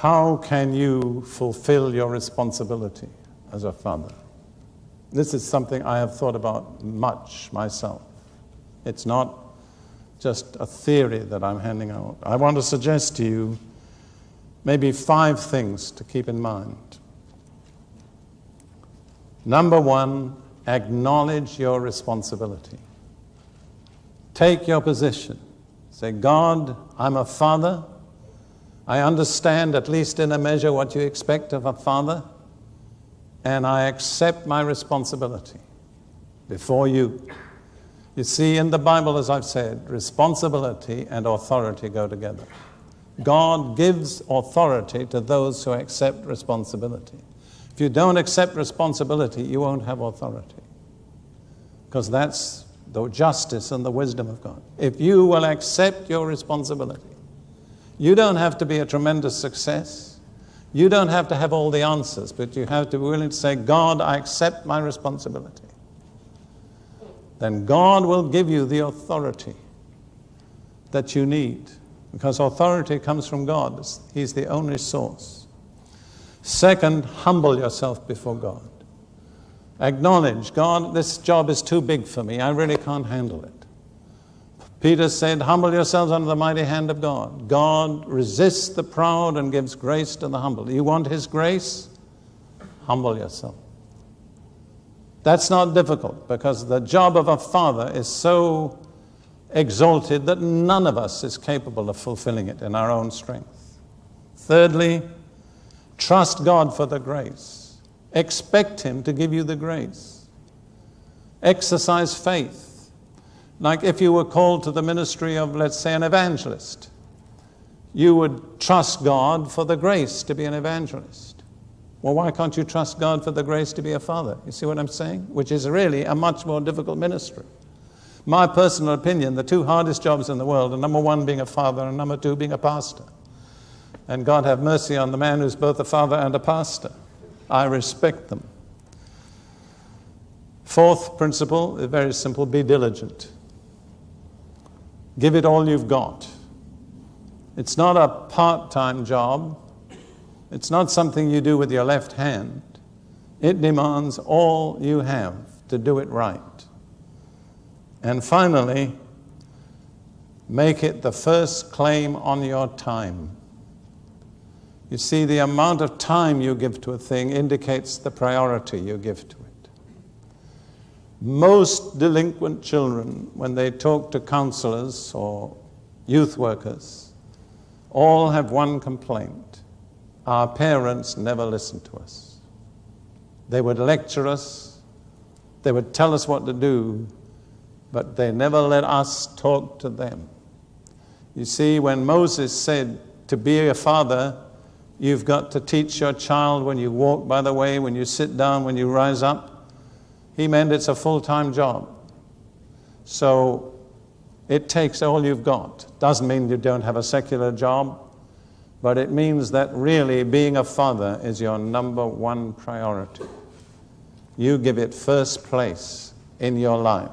How can you fulfill your responsibility as a father? This is something I have thought about much myself. It's not just a theory that I'm handing out. I want to suggest to you maybe 5 things to keep in mind. Number 1, acknowledge your responsibility. Take your position. Say, God, I'm a father. I understand, at least in a measure, what you expect of a father, and I accept my responsibility before you. You see, in the Bible, as I've said, responsibility and authority go together. God gives authority to those who accept responsibility. If you don't accept responsibility, you won't have authority, because that's the justice and the wisdom of God. If you will accept your responsibility, you don't have to be a tremendous success. You don't have to have all the answers, but you have to be willing to say, God, I accept my responsibility. Then God will give you the authority that you need, because authority comes from God. He's the only source. Second, humble yourself before God. Acknowledge, God, this job is too big for me. I really can't handle it. Peter said, humble yourselves under the mighty hand of God. God resists the proud and gives grace to the humble. You want His grace? Humble yourself. That's not difficult, because the job of a father is so exalted that none of us is capable of fulfilling it in our own strength. Thirdly, trust God for the grace. Expect Him to give you the grace. Exercise faith. Like if you were called to the ministry of, let's say, an evangelist, you would trust God for the grace to be an evangelist. Well, why can't you trust God for the grace to be a father? You see what I'm saying? Which is really a much more difficult ministry. My personal opinion, the 2 hardest jobs in the world are, number 1, being a father, and number 2, being a pastor. And God have mercy on the man who's both a father and a pastor. I respect them. 4th principle is very simple: be diligent. Give it all you've got. It's not a part-time job. It's not something you do with your left hand. It demands all you have to do it right. And finally, make it the first claim on your time. You see, the amount of time you give to a thing indicates the priority you give to it. Most delinquent children, when they talk to counselors or youth workers, all have one complaint: our parents never listened to us. They would lecture us, they would tell us what to do, but they never let us talk to them. You see, when Moses said to be a father, you've got to teach your child when you walk by the way, when you sit down, when you rise up, he meant it's a full-time job. So it takes all you've got. Doesn't mean you don't have a secular job, but it means that really being a father is your number 1 priority. You give it first place in your life.